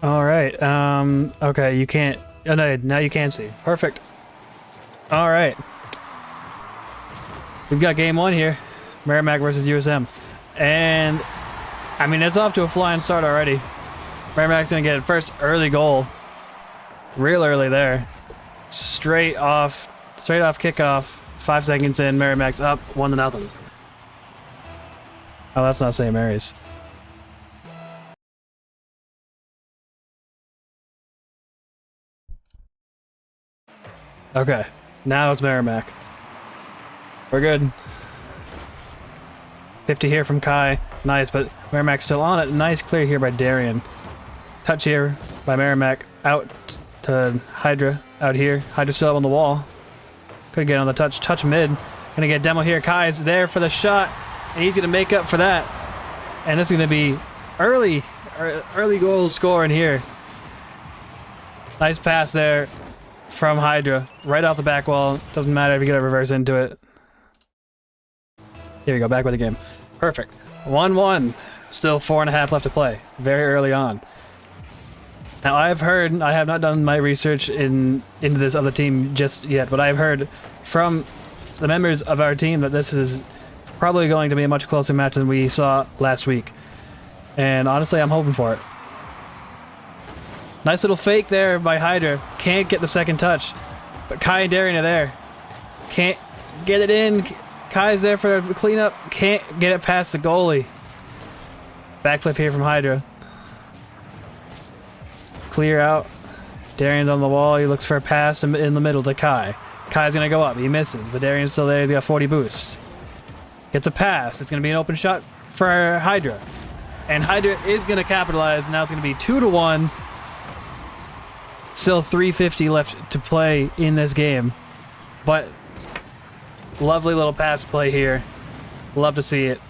All right. Okay, you can't. Oh, no, now you can see. Perfect. All right. We've got game one here. Merrimack versus USM. And, I mean, it's off to a flying start already. Merrimack's going to get a first early goal. Real early there. Straight off kickoff. 5 seconds in, Merrimack's up 1-0. Oh, that's not St. Mary's. Okay, now it's Merrimack. We're good. 50 here from Kai. Nice, but Merrimack's still on it. Nice clear here by Darian. Touch here by Merrimack. Out to Hydra. Out here. Hydra still up on the wall. Could get on the touch. Touch mid. Gonna get demo here. Kai's there for the shot. And he's gonna make up for that. And this is gonna be early goal scoring here. Nice pass there from Hydra. Right off the back wall. Doesn't matter if you get a reverse into it. Here we go. Back with the game. Perfect. 1-1. Still 4.5 left to play. Very early on. Now I've heard, I have not done my research into this other team just yet, but I've heard from the members of our team that this is probably going to be a much closer match than we saw last week. And honestly, I'm hoping for it. Nice little fake there by Hydra. Can't get the second touch. But Kai and Darian are there. Can't get it in. Kai's there for the cleanup. Can't get it past the goalie. Backflip here from Hydra. Clear out. Darian's on the wall. He looks for a pass in the middle to Kai. Kai's going to go up. He misses, but Darian's still there. He's got 40 boost. Gets a pass. It's going to be an open shot for Hydra. And Hydra is going to capitalize. Now it's going to be 2-1. Still 3:50 left to play in this game. But lovely little pass play here. Love to see it.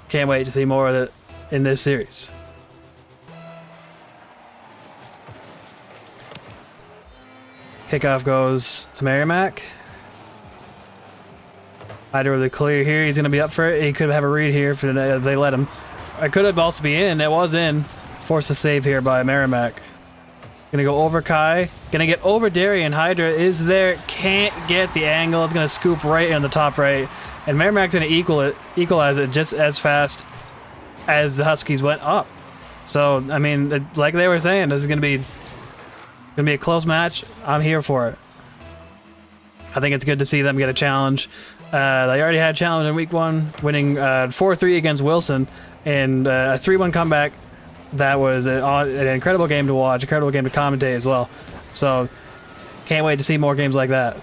Can't wait to see more of it in this series. Kickoff goes to Merrimack. Hydra with a clear here. He's going to be up for it. He could have a read here if they let him. It could have also be in. It was in. Forced a save here by Merrimack. Going to go over Kai. Going to get over Darian. Hydra is there. Can't get the angle. It's going to scoop right in the top right. And Merrimack's going to equalize it just as fast as the Huskies went up. So, I mean, like they were saying, this is going to be a close match. I'm here for it. I think it's good to see them get a challenge. They already had a challenge in week 1, winning 4-3 against Wilson, and a 3-1 comeback. That was an incredible game to watch, incredible game to commentate as well. So, can't wait to see more games like that.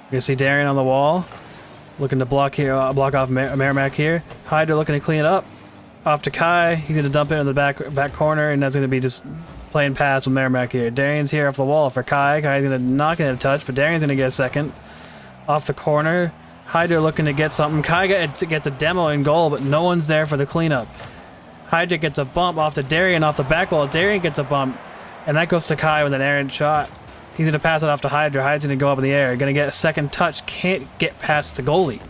You're gonna see Darian on the wall, looking to block off Merrimack here. Hydra looking to clean it up. Off to Kai. He's going to dump it in the back corner, and that's going to be just playing pass with Merrimack here. Darian's here off the wall for Kai. Kai's going to not get a touch, but Darian's going to get a second. Off the corner. Hydra looking to get something. Kai gets a demo in goal, but no one's there for the cleanup. Hydra gets a bump off to Darian off the back wall. Darian gets a bump, and that goes to Kai with an errant shot. He's going to pass it off to Hydra. Hydra's going to go up in the air. Going to get a second touch. Can't get past the goalie.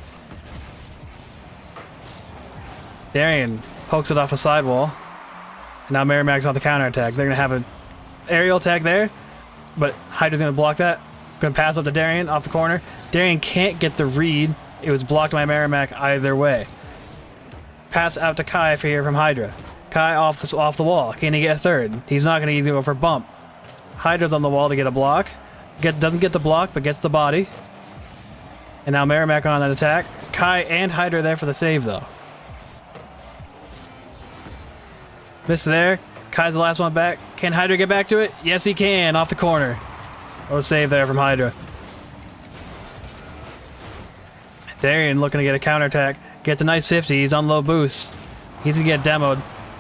Darian pokes it off a sidewall. Now Merrimack's on the counterattack. They're going to have an aerial attack there, but Hydra's going to block that. Going to pass up to Darian off the corner. Darian can't get the read. It was blocked by Merrimack either way. Pass out to Kai for here from Hydra. Kai off the wall. Can he get a third? He's not going to go for bump. Hydra's on the wall to get a block. Doesn't get the block, but gets the body. And now Merrimack on that attack. Kai and Hydra there for the save, though. Miss there. Kai's the last one back. Can Hydra get back to it? Yes, he can. Off the corner. Oh, save there from Hydra. Darian looking to get a counterattack. Gets a nice 50. He's on low boost. He's going to get demoed.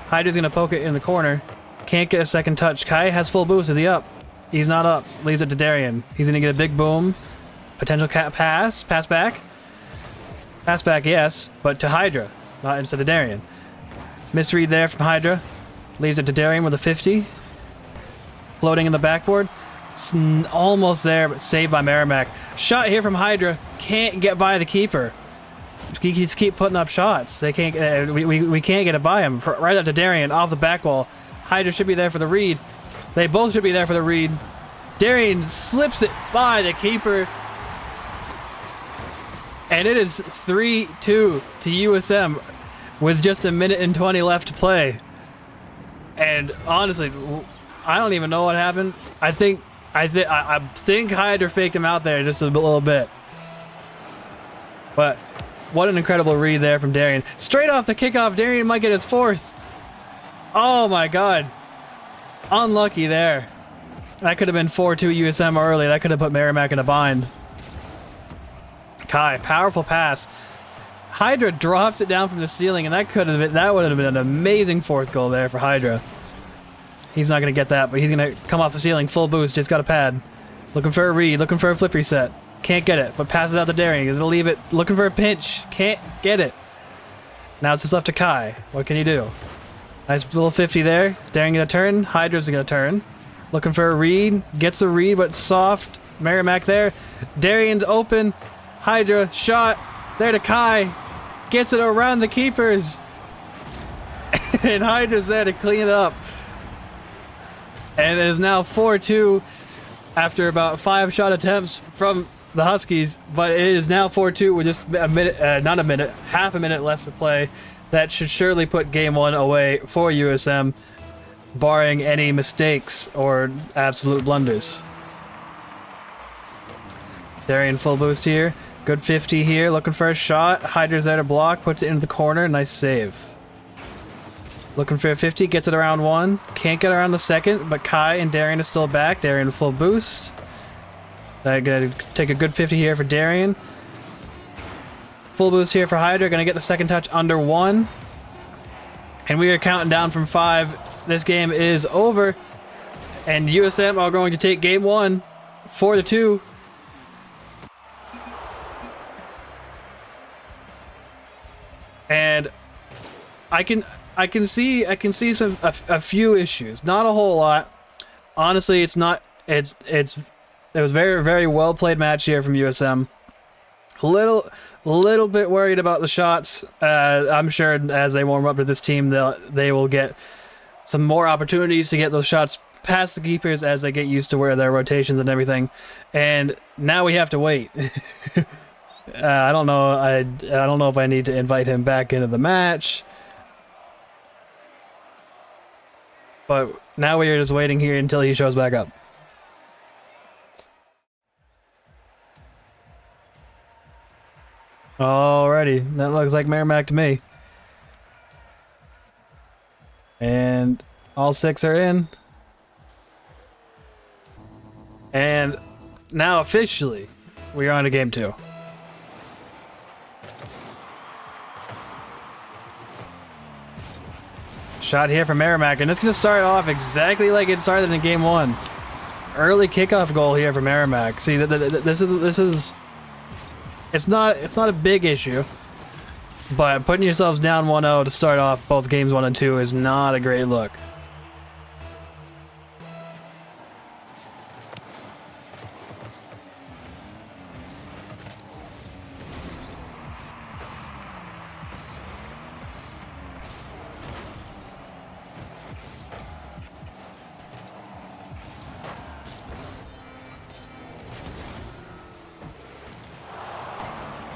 Hydra's going to poke it in the corner. Can't get a second touch. Kai has full boost. Is he up? He's not up. Leaves it to Darian. He's going to get a big boom. Potential pass. Pass back. Pass back, yes. But to Hydra. Not instead of Darian. Misread there from Hydra. Leaves it to Darian with a 50. Floating in the backboard. It's almost there, but saved by Merrimack. Shot here from Hydra. Can't get by the keeper. He just keep putting up shots. They can't. We can't get it by him. Right up to Darian off the back wall. Hydra should be there for the read. They both should be there for the read. Darian slips it by the keeper. And it is 3-2 to USM with just a minute and 20 left to play. And honestly, I don't even know what happened. I think Hydra faked him out there just a little bit. But what an incredible read there from Darian. Straight off the kickoff, Darian might get his fourth. Oh my god. Unlucky there. That could have been 4-2 USM early. That could have put Merrimack in a bind. Kai, powerful pass. Hydra drops it down from the ceiling, and that would have been an amazing fourth goal there for Hydra. He's not going to get that, but he's going to come off the ceiling, full boost, just got a pad. Looking for a read, looking for a flip reset. Can't get it, but passes out to Darian. He's going to leave it, looking for a pinch. Can't get it. Now it's just left to Kai. What can he do? Nice little 50 there. Darian going to turn. Hydra's going to turn. Looking for a read. Gets the read, but soft. Merrimack there. Darian's open. Hydra, shot. There to Kai. Gets it around the keepers. And Hydra's there to clean it up. And it is now 4-2 after about 5 shot attempts from the Huskies. But it is now 4-2 with just a minute, not a minute, half a minute left to play. That should surely put game 1 away for USM, barring any mistakes or absolute blunders. Darian full boost here. Good 50 here, looking for a shot. Hydra's there to block, puts it into the corner. Nice save. Looking for a 50, gets it around 1. Can't get around the second, but Kai and Darian are still back. Darian full boost. I'm gonna take a good 50 here for Darian. Full boost here for Hydra. Gonna get the second touch under 1. And we are counting down from 5. This game is over. And USM are going to take game 1, 4-2. And I can see a few issues. Not a whole lot. Honestly, it was very, very well played match here from USM. Little bit worried about the shots. I'm sure as they warm up to this team, they will get some more opportunities to get those shots past the keepers as they get used to where their rotations and everything. And now we have to wait. I don't know. I don't know if I need to invite him back into the match. But now we are just waiting here until he shows back up. Alrighty, that looks like Merrimack to me. And all 6 are in. And now officially, we are on to game 2. Shot here from Merrimack, and it's going to start off exactly like it started in game 1. Early kickoff goal here for Merrimack. See, this is it's not a big issue, but putting yourselves down 1-0 to start off both games 1 and 2 is not a great look.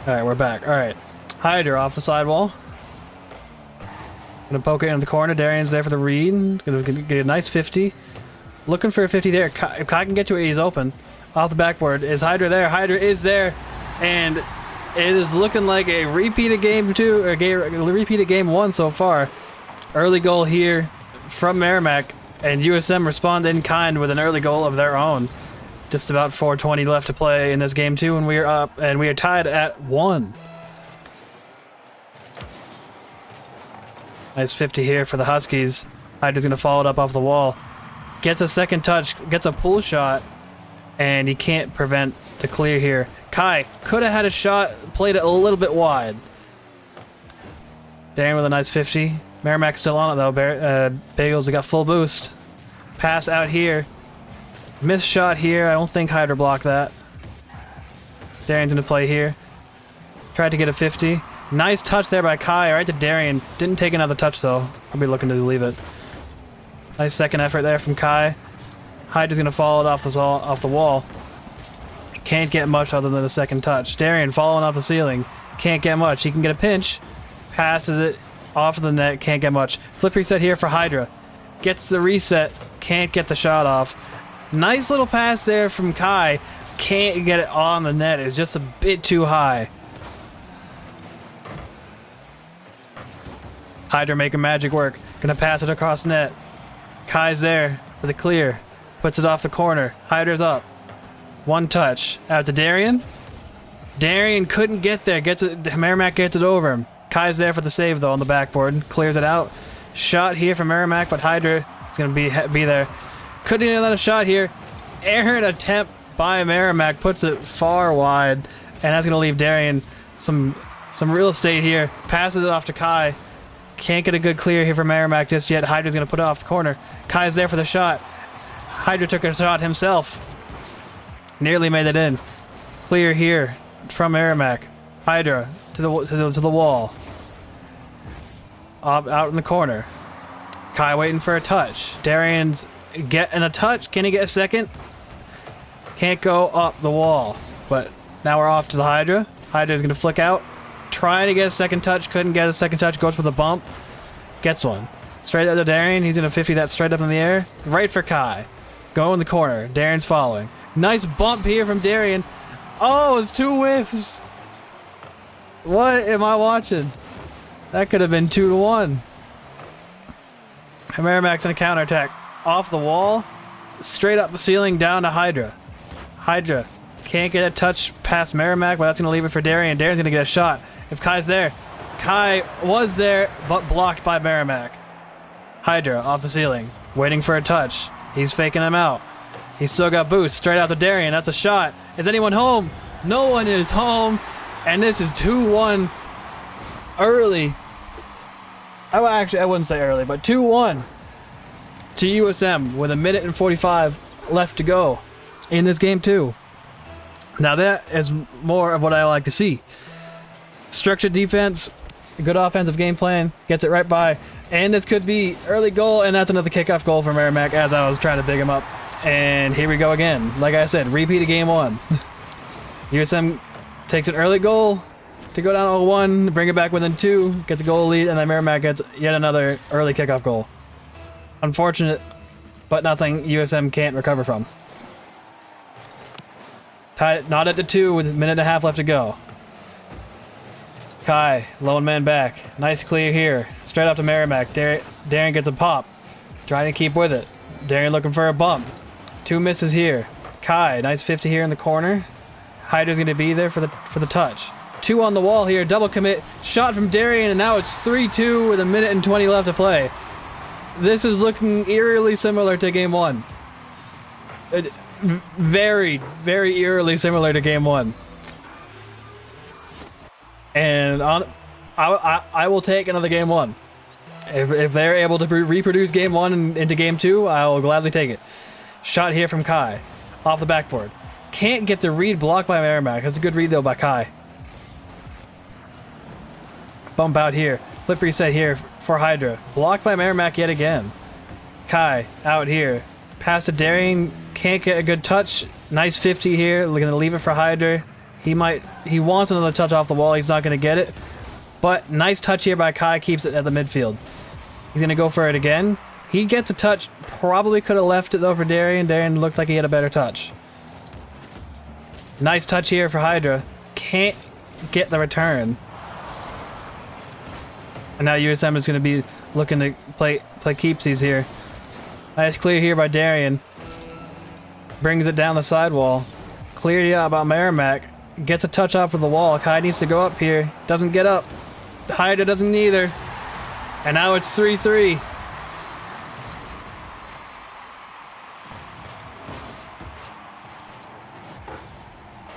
Alright, we're back. Alright. Hydra off the sidewall. Gonna poke it into the corner. Darian's there for the read. Gonna get a nice 50. Looking for a 50 there. If Kai can get to it, he's open. Off the backboard. Is Hydra there? Hydra is there. And it is looking like a repeat of game 2, or a repeat of game 1 so far. Early goal here from Merrimack. And USM respond in kind with an early goal of their own. Just about 4:20 left to play in this game 2, and we are up, and we are tied at 1. Nice 50 here for the Huskies. Hydra's gonna follow it up off the wall. Gets a second touch, gets a pull shot, and he can't prevent the clear here. Kai could have had a shot, played it a little bit wide. Darian with a nice 50. Merrimack's still on it though. Bagels got full boost. Pass out here. Missed shot here. I don't think Hydra blocked that. Darian's gonna play here. Tried to get a 50. Nice touch there by Kai, right to Darian. Didn't take another touch though. I'll be looking to leave it. Nice second effort there from Kai. Hydra's gonna follow it off the wall. Can't get much other than a second touch. Darian following off the ceiling. Can't get much. He can get a pinch. Passes it off of the net. Can't get much. Flip reset here for Hydra. Gets the reset. Can't get the shot off. Nice little pass there from Kai. Can't get it on the net. It's just a bit too high. Hydra making magic work. Gonna pass it across net. Kai's there for the clear. Puts it off the corner. Hydra's up. One touch. Out to Darian. Darian couldn't get there. Merrimack gets it over him. Kai's there for the save though on the backboard. Clears it out. Shot here from Merrimack, but Hydra is going to be there. Couldn't even let a shot here. Errant attempt by Merrimack. Puts it far wide. And that's going to leave Darian some real estate here. Passes it off to Kai. Can't get a good clear here from Merrimack just yet. Hydra's going to put it off the corner. Kai's there for the shot. Hydra took a shot himself. Nearly made it in. Clear here from Merrimack. Hydra to the wall. Out in the corner. Kai waiting for a touch. Darian's getting a touch. Can he get a second? Can't go up the wall. But now we're off to the Hydra. Hydra's going to flick out. Trying to get a second touch. Couldn't get a second touch. Goes for the bump. Gets one. Straight up to Darian. He's going to 50 that straight up in the air. Right for Kai. Go in the corner. Darian's following. Nice bump here from Darian. Oh, it's 2 whiffs. What am I watching? That could have been 2-1. Merrimack's in a counterattack. Off the wall. Straight up the ceiling down to Hydra. Hydra can't get a touch past Merrimack, but that's going to leave it for Darian. Darian's going to get a shot. If Kai's there. Kai was there, but blocked by Merrimack. Hydra off the ceiling. Waiting for a touch. He's faking him out. He's still got boost. Straight out to Darian. That's a shot. Is anyone home? No one is home. And this is 2-1 early. I wouldn't say early, but 2-1 to USM with 1 minute and 45 left to go in this game too. Now that is more of what I like to see. Structured defense, good offensive game plan, gets it right by, and this could be early goal, and that's another kickoff goal for Merrimack as I was trying to big him up. And here we go again. Like I said, repeat of game 1. USM takes an early goal to go down 0-1, bring it back within 2, gets a goal lead, and then Merrimack gets yet another early kickoff goal. Unfortunate, but nothing USM can't recover from. Tied it, not at the 2 with 1.5 minutes left to go. Kai, lone man back. Nice clear here. Straight up to Merrimack. Darian gets a pop. Trying to keep with it. Darian looking for a bump. 2 misses here. Kai, nice 50 here in the corner. Hydra's going to be there for the touch. 2 on the wall here. Double commit. Shot from Darian, and now it's 3-2 with 1 minute and 20 left to play. This is looking eerily similar to game 1. Very, very eerily similar to game 1. And I will take another game 1. If they're able to reproduce game 1 into game 2, I will gladly take it. Shot here from Kai. Off the backboard. Can't get the read blocked by Merrimack. That's a good read though by Kai. Bump out here. Flip reset here for Hydra. Blocked by Merrimack yet again. Kai out here. Pass to Darian. Can't get a good touch. Nice 50 here. We're going to leave it for Hydra. He wants another touch off the wall. He's not going to get it. But nice touch here by Kai. Keeps it at the midfield. He's going to go for it again. He gets a touch. Probably could have left it though for Darian. Darian looked like he had a better touch. Nice touch here for Hydra. Can't get the return. And now USM is going to be looking to play keepsies here. Nice clear here by Darian. Brings it down the sidewall. Cleared out about Merrimack. Gets a touch off of the wall. Kai needs to go up here. Doesn't get up. Hydra doesn't either. And now it's 3-3.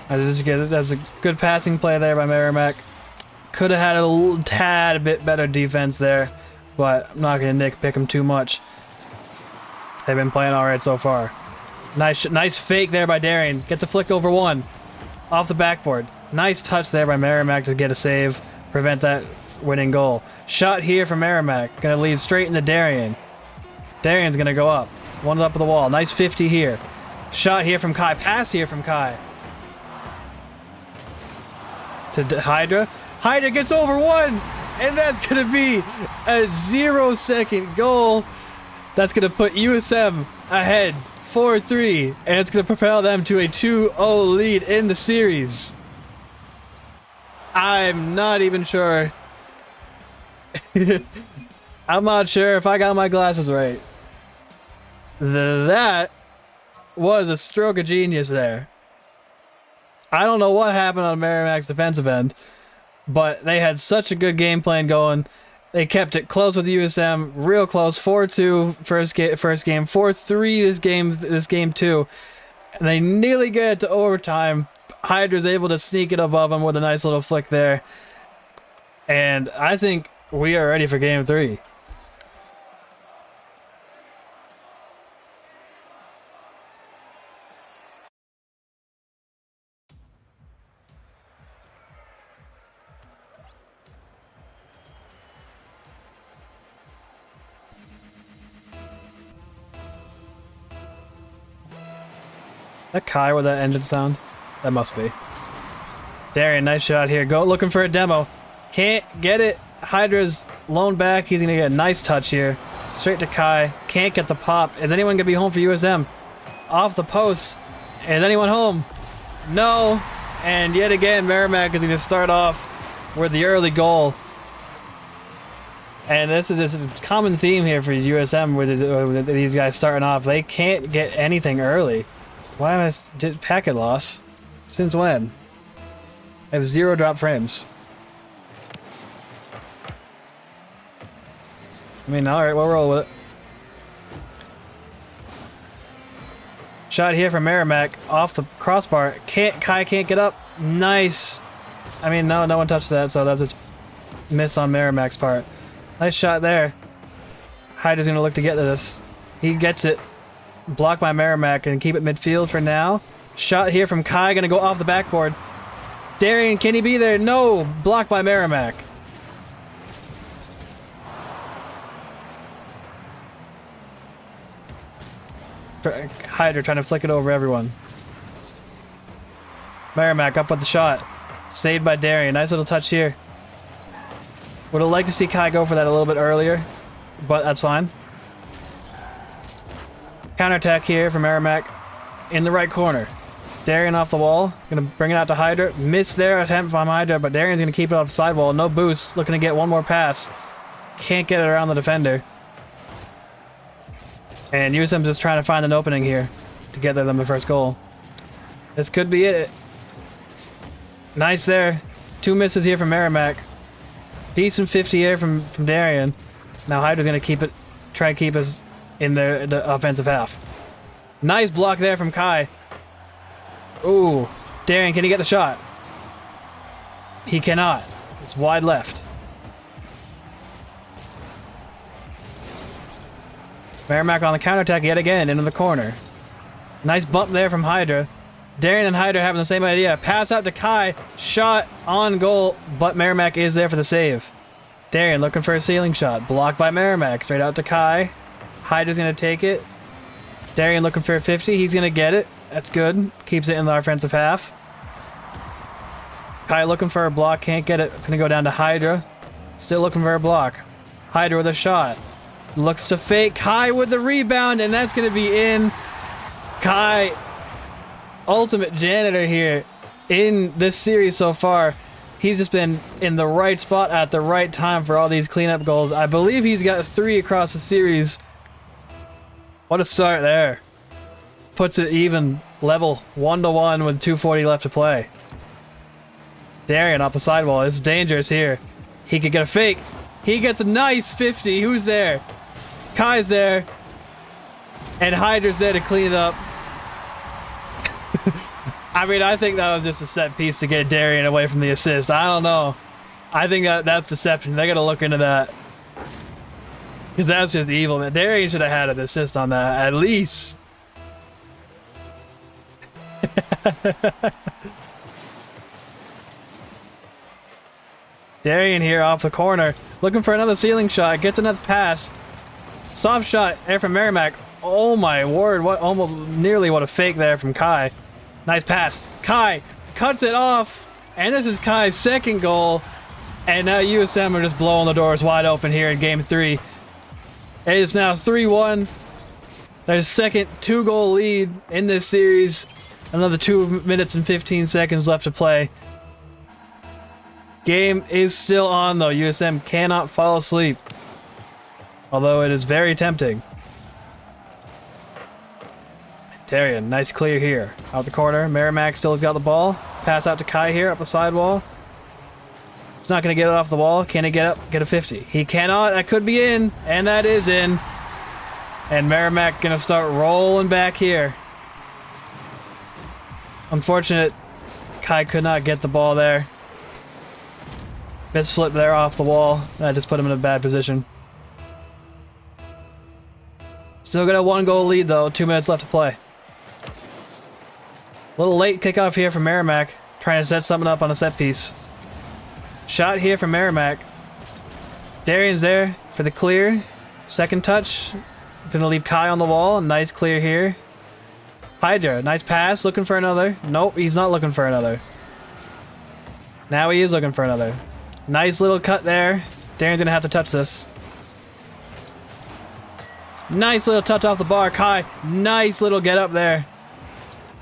That's a good passing play there by Merrimack. Could have had a tad bit better defense there, but I'm not going to nitpick them too much. They've been playing all right so far. Nice fake there by Darian. Gets a flick over 1. Off the backboard. Nice touch there by Merrimack to get a save. prevent that winning goal. Shot here from Merrimack. Gonna lead straight into Darian. Darian's gonna go up. One's up at the wall. Nice 50 here. Shot here from Kai. Pass here from Kai. To Hydra. Hydra gets over one! And that's gonna be a 0-second goal. That's gonna put USM ahead 4-3. And it's gonna propel them to a 2-0 lead in the series. I'm not even sure. I'm not sure if I got my glasses right. That was a stroke of genius there. I don't know what happened on Merrimack's defensive end, but they had such a good game plan going. They kept it close with USM, real close. 4-2 first game, 4-3 this game too. And they nearly get it to overtime. Hydra's able to sneak it above them with a nice little flick there. And I think we are ready for game 3. That Kai with that engine sound? That must be. Darian, nice shot here. Go looking for a demo. Can't get it. Hydra's blown back. He's gonna get a nice touch here. Straight to Kai. Can't get the pop. Is anyone gonna be home for USM? Off the post. Is anyone home? No. And yet again, Merrimack is gonna start off with the early goal. And this is a common theme here for USM with these guys starting off. They can't get anything early. Why am I packet loss? Since when? I have 0 drop frames. I mean, alright, we'll roll with it. Shot here from Merrimack off the crossbar. Kai can't get up. Nice. I mean, no one touched that, so that's a miss on Merrimack's part. Nice shot there. Hydra's gonna look to get to this. He gets it. Blocked by Merrimack and keep it midfield for now. Shot here from Kai, gonna go off the backboard. Darian, can he be there? No! Blocked by Merrimack. Hydra trying to flick it over everyone. Merrimack up with the shot. Saved by Darian. Nice little touch here. Would have liked to see Kai go for that a little bit earlier, but that's fine. Counterattack here from Merrimack in the right corner. Darian off the wall. Gonna bring it out to Hydra. Missed their attempt from Hydra, but Darian's gonna keep it off the sidewall. No boost. Looking to get one more pass. Can't get it around the defender. And USM's just trying to find an opening here to get them the first goal. This could be it. Nice there. 2 misses here from Merrimack. Decent 50 here from Darian. Now Hydra's gonna keep it, try and keep us in the offensive half. Nice block there from Kai. Ooh, Darian, can he get the shot? He cannot. It's wide left. Merrimack on the counterattack yet again into the corner. Nice bump there from Hydra. Darian and Hydra having the same idea. Pass out to Kai. Shot on goal, but Merrimack is there for the save. Darian looking for a ceiling shot. Blocked by Merrimack. Straight out to Kai. Hydra's going to take it. Darian looking for a 50. He's going to get it. That's good. Keeps it in the offensive half. Kai looking for a block. Can't get it. It's going to go down to Hydra. Still looking for a block. Hydra with a shot. Looks to fake. Kai with the rebound, and that's going to be in. Kai, ultimate janitor here in this series so far. He's just been in the right spot at the right time for all these cleanup goals. I believe he's got 3 across the series. What a start there. Puts it even level 1-1 with 2:40 left to play. Darian off the sidewall. It's dangerous here. He could get a fake. He gets a nice 50. Who's there? Kai's there. And Hydra's there to clean it up. I mean, I think that was just a set piece to get Darian away from the assist. I don't know. I think that's deception. They got to look into that. Because that's just evil, man. Darian should have had an assist on that, at least. Darian here off the corner, looking for another ceiling shot, gets another pass. Soft shot there from Merrimack. Oh my word, what almost nearly what a fake there from Kai. Nice pass. Kai cuts it off, and this is Kai's second goal. And now USM are just blowing the doors wide open here in game 3. It is now 3-1. Their second 2-goal lead in this series. Another 2 minutes and 15 seconds left to play. Game is still on though. USM cannot fall asleep. Although it is very tempting. Darian, nice clear here. Out the corner. Merrimack still has got the ball. Pass out to Kai here up the sidewall. It's not going to get it off the wall. Can he get up? Get a 50. He cannot. That could be in. And that is in. And Merrimack going to start rolling back here. Unfortunate. Kai could not get the ball there. Misflip there off the wall. That just put him in a bad position. Still got a 1-goal lead though. 2 minutes left to play. A little late kickoff here from Merrimack. Trying to set something up on a set piece. Shot here from Merrimack. Darian's there for the clear. Second touch. It's going to leave Kai on the wall. Nice clear here. Hydra, nice pass. Looking for another. Nope, he's not looking for another. Now he is looking for another. Nice little cut there. Darian's going to have to touch this. Nice little touch off the bar. Kai, nice little get up there.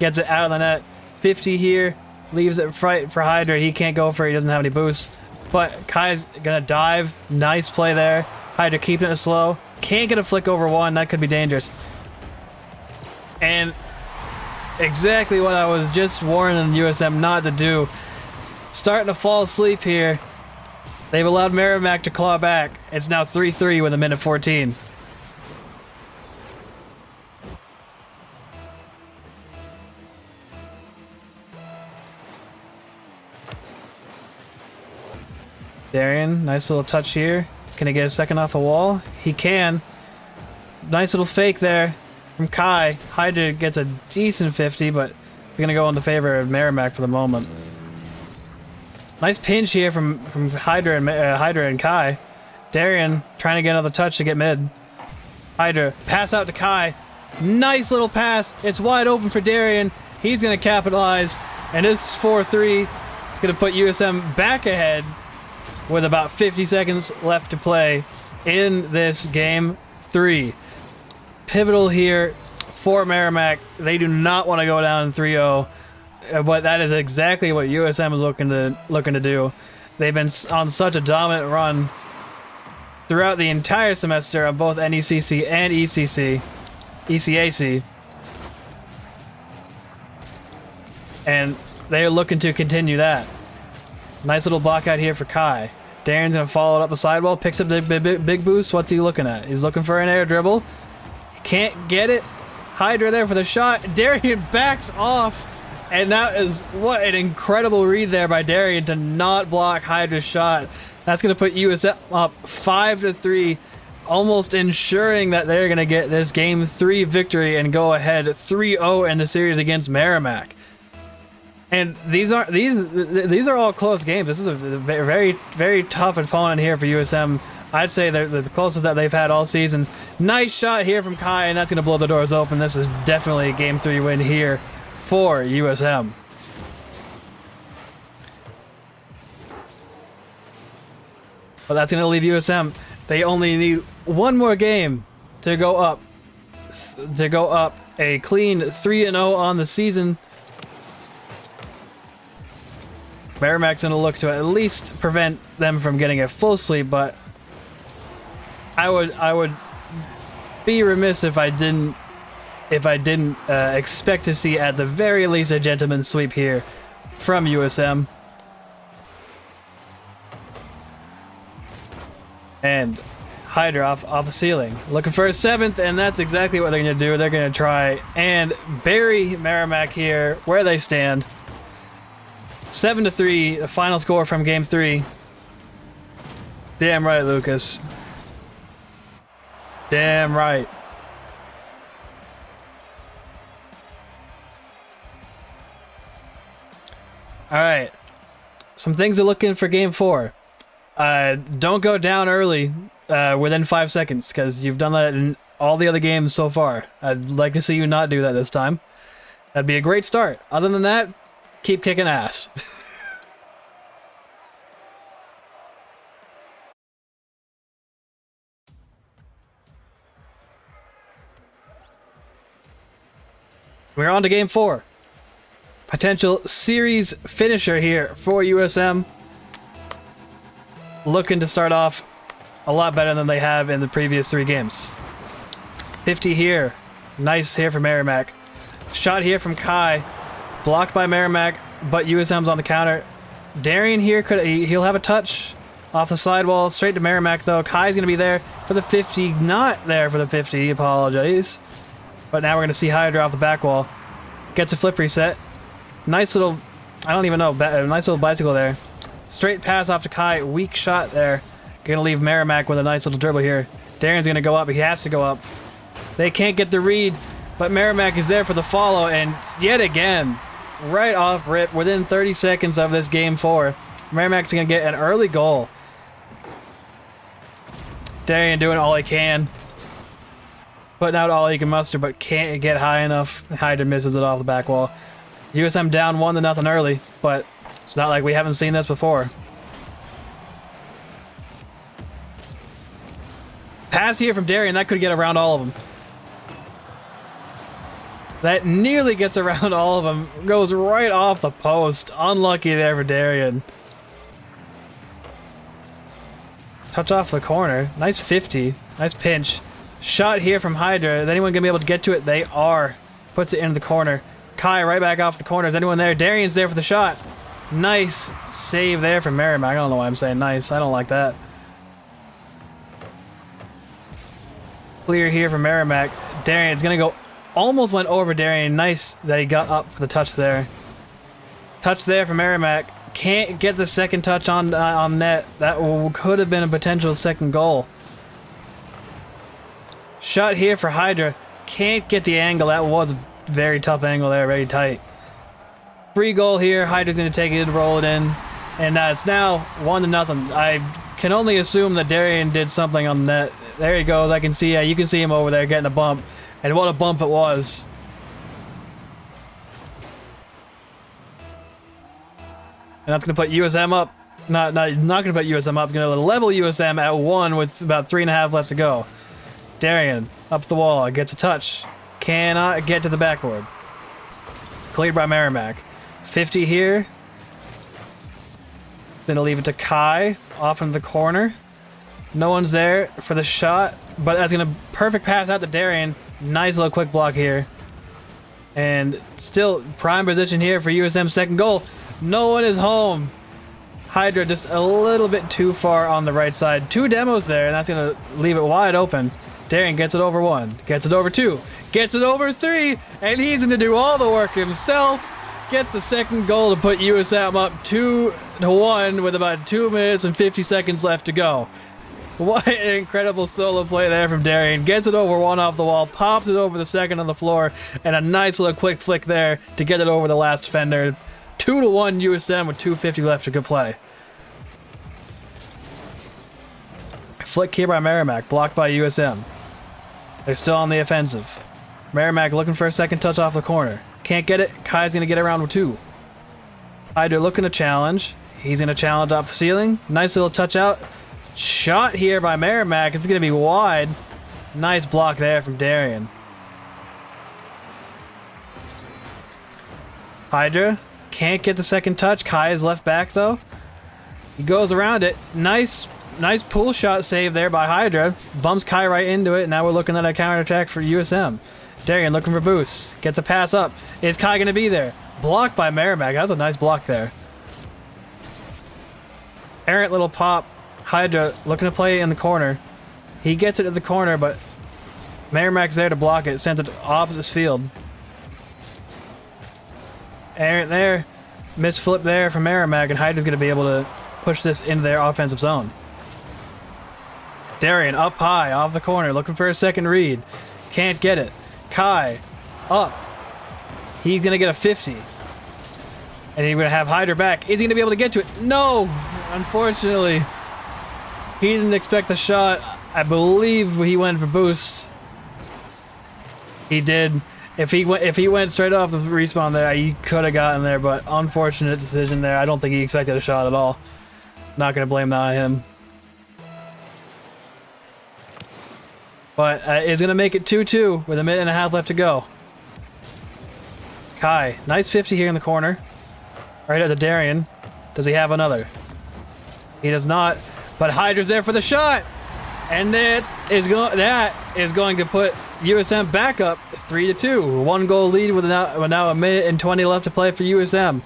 Gets it out of the net. 50 here. Leaves it right for Hydra. He can't go for it. He doesn't have any boost. But Kai's going to dive. Nice play there. Hydra keeping it slow. Can't get a flick over one. That could be dangerous. And exactly what I was just warning USM not to do. Starting to fall asleep here. They've allowed Merrimack to claw back. It's now 3-3 with a minute 14. Darian, nice little touch here. Can he get a second off the wall? He can. Nice little fake there from Kai. Hydra gets a decent 50, but it's going to go in the favor of Merrimack for the moment. Nice pinch here from Hydra and Kai. Darian trying to get another touch to get mid. Hydra, pass out to Kai. Nice little pass. It's wide open for Darian. He's going to capitalize. And this is 4-3. It's going to put USM back ahead with about 50 seconds left to play in this game 3. Pivotal here for Merrimack. They do not want to go down 3-0, but that is exactly what USM is looking to do. They've been on such a dominant run throughout the entire semester on both NECC and ECAC, and they're looking to continue that. Nice little block out here for Kai. Darren's going to follow it up the sidewall, picks up the big boost. What's he looking at? He's looking for an air dribble. He can't get it. Hydra there for the shot. Darian backs off. And that is, what an incredible read there by Darian to not block Hydra's shot. That's going to put USM up 5-3, almost ensuring that they're going to get this game 3 victory and go ahead 3-0 in the series against Merrimack. And these are all close games. This is a very, very tough opponent here for USM. I'd say they're the closest that they've had all season. Nice shot here from Kai, and that's going to blow the doors open. This is definitely a game 3 win here for USM. But that's going to leave USM. They only need one more game to go up a clean 3-0 on the season. Merrimack's gonna look to at least prevent them from getting a full sweep, but I would be remiss if I didn't expect to see at the very least a gentleman's sweep here from USM. And Hydra off the ceiling, looking for a 7th, and that's exactly what they're gonna do. They're gonna try and bury Merrimack here where they stand. 7-3, the final score from game 3. Damn right, Lucas. Damn right. All right. Some things are looking for game 4. Don't go down early within 5 seconds, because you've done that in all the other games so far. I'd like to see you not do that this time. That'd be a great start. Other than that, keep kicking ass. We're on to game 4. Potential series finisher here for USM. Looking to start off a lot better than they have in the previous 3 games. 50 here. Nice here from Merrimack. Shot here from Kai. Blocked by Merrimack, but USM's on the counter. Darian here, he'll have a touch off the sidewall. Straight to Merrimack, though. Kai's going to be there for the 50. Not there for the 50. Apologies. But now we're going to see Hydra off the back wall. Gets a flip reset. Nice little, I don't even know, nice little bicycle there. Straight pass off to Kai. Weak shot there. Going to leave Merrimack with a nice little dribble here. Darian's going to go up. He has to go up. They can't get the read, but Merrimack is there for the follow, and yet again, right off rip, within 30 seconds of this game 4, Merrimack's going to get an early goal. Darian doing all he can. Putting out all he can muster, but can't get high enough. Hydra misses it off the back wall. USM down 1-0 early, but it's not like we haven't seen this before. Pass here from Darian, that could get around all of them. That nearly gets around all of them. Goes right off the post. Unlucky there for Darian. Touch off the corner. Nice 50. Nice pinch. Shot here from Hydra. Is anyone going to be able to get to it? They are. Puts it into the corner. Kai right back off the corner. Is anyone there? Darian's there for the shot. Nice save there from Merrimack. I don't know why I'm saying nice. I don't like that. Clear here from Merrimack. Darian's going to go. Almost went over Darian. Nice that he got up for the touch there. Touch there from Merrimack. Can't get the second touch on net. That could have been a potential second goal. Shot here for Hydra. Can't get the angle. That was a very tough angle there. Very tight. Free goal here. Hydra's going to take it and roll it in. And it's now 1-0. I can only assume that Darian did something on the net. There he goes. I can see. You can see him over there getting a bump. And what a bump it was. And that's going to put USM up. Not going to put USM up. Going to level USM at 1 with about 3.5 left to go. Darian up the wall. Gets a touch. Cannot get to the backboard. Cleared by Merrimack. 50 here. Going to leave it to Kai. Off into the corner. No one's there for the shot. But that's going to perfect pass out to Darian. Nice little quick block here. And still prime position here for USM's second goal. No one is home. Hydra just a little bit too far on the right side. 2 demos there, and that's going to leave it wide open. Darian gets it over 1. Gets it over 2. Gets it over 3. And he's going to do all the work himself. Gets the second goal to put USM up 2-1 with about 2 minutes and 50 seconds left to go. What an incredible solo play there from Darian. Gets it over 1 off the wall, pops it over the second on the floor, and a nice little quick flick there to get it over the last defender. 2-1 USM with 2:50 left to go play. Flick here by Merrimack, blocked by USM. They're still on the offensive. Merrimack looking for a second touch off the corner. Can't get it. Kai's going to get around with 2. Hydra looking to challenge. He's going to challenge off the ceiling. Nice little touch out. Shot here by Merrimack. It's going to be wide. Nice block there from Darian. Hydra can't get the second touch. Kai is left back though. He goes around it. Nice pull shot save there by Hydra. Bumps Kai right into it. Now we're looking at a counterattack for USM. Darian looking for boost. Gets a pass up. Is Kai going to be there? Blocked by Merrimack. That was a nice block there. Errant little pop. Hydra looking to play in the corner. He gets it to the corner, but Merrimack's there to block it. Sends it opposite field. Errant there. Miss flip there from Merrimack, and Hydra's going to be able to push this into their offensive zone. Darian up high off the corner, looking for a second read. Can't get it. Kai up. He's going to get a 50. And he's going to have Hydra back. Is he going to be able to get to it? No! Unfortunately, He didn't expect the shot. I believe he went for boost. He did. If he went straight off the respawn there, he could have gotten there, but unfortunate decision there. I don't think he expected a shot at all. Not going to blame that on him. But is going to make it 2-2 with a minute and a half left to go. Kai, nice 50 here in the corner. Right at the Darien. Does he have another? He does not. But Hydra's there for the shot! And that is going to put USM back up 3-2. 1 goal lead with now a minute and 20 left to play for USM.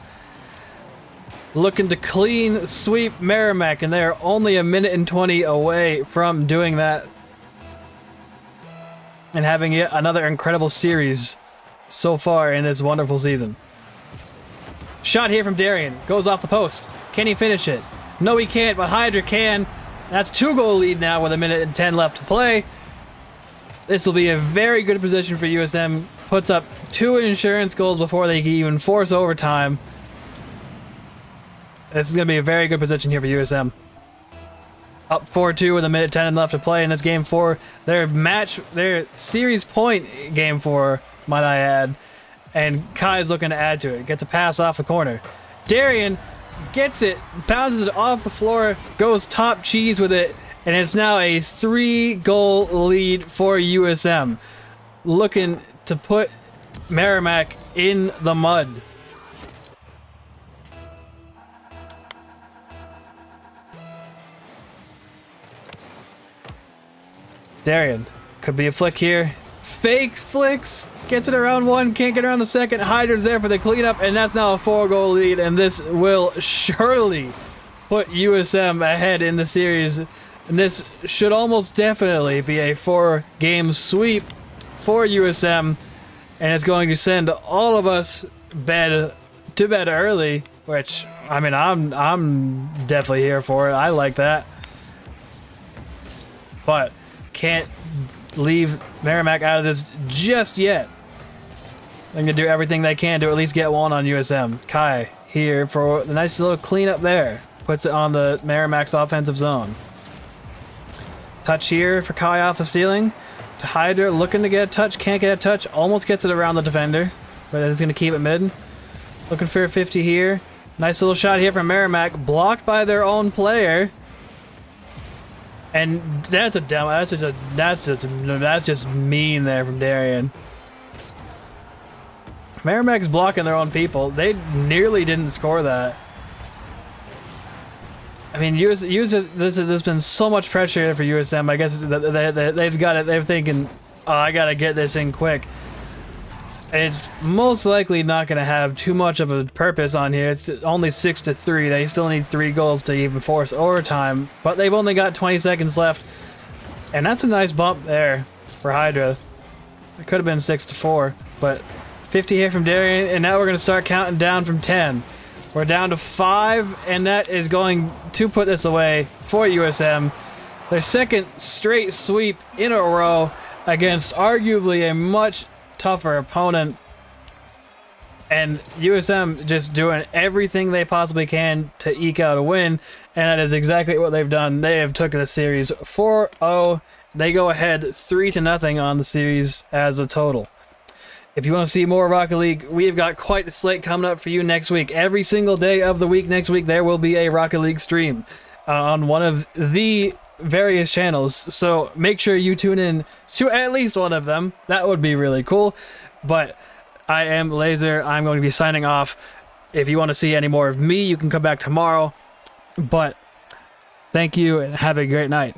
Looking to clean sweep Merrimack, and they're only a minute and 20 away from doing that. And having yet another incredible series so far in this wonderful season. Shot here from Darien. Goes off the post. Can he finish it? No, he can't, but Hydra can. That's 2-goal lead now with a minute and 10 left to play. This will be a very good position for USM. Puts up 2 insurance goals before they can even force overtime. This is going to be a very good position here for USM. Up 4-2 with a minute 10 left to play in this game 4. Their series point game 4, might I add. And Kai's looking to add to it. Gets a pass off the corner. Darien gets it, bounces it off the floor, goes top cheese with it, and it's now a 3-goal lead for USM. Looking to put Merrimack in the mud. Darien, could be a flick here. Fake flicks, gets it around 1, can't get around the second. Hydra's there for the cleanup, and that's now a 4-goal lead, and this will surely put USM ahead in the series. And this should almost definitely be a 4-game sweep for USM, and it's going to send all of us to bed early, which, I mean, I'm definitely here for it. I like that. But can't leave Merrimack out of this just yet. They're going to do everything they can to at least get one on USM. Kai here for the nice little cleanup there. Puts it on the Merrimack's offensive zone. Touch here for Kai off the ceiling. To Hydra, looking to get a touch. Can't get a touch. Almost gets it around the defender. But it's going to keep it mid. Looking for a 50 here. Nice little shot here from Merrimack. Blocked by their own player. And that's a demo. That's just mean there from Darien. Merrimack's blocking their own people. They nearly didn't score that. I mean, there's been so much pressure for USM. I guess they've got it. They're thinking, oh, I gotta get this in quick. It's most likely not going to have too much of a purpose on here. It's only 6-3. They still need 3 goals to even force overtime, but they've only got 20 seconds left, and that's a nice bump there for Hydra. It could have been 6-4, but 50 here from Darien, and now we're going to start counting down from 10. We're down to 5, and that is going to put this away for USM. Their second straight sweep in a row against arguably a much tougher opponent, and USM just doing everything they possibly can to eke out a win, and that is exactly what they've done. They have took the series 4-0. They go ahead 3-0 on the series as a total. If you want to see more Rocket League, we've got quite a slate coming up for you next week. Every single day of the week next week there will be a Rocket League stream on one of the various channels, so make sure you tune in to at least one of them. That would be really cool. But I am Laser. I'm going to be signing off. If you want to see any more of me, you can come back tomorrow. But thank you and have a great night.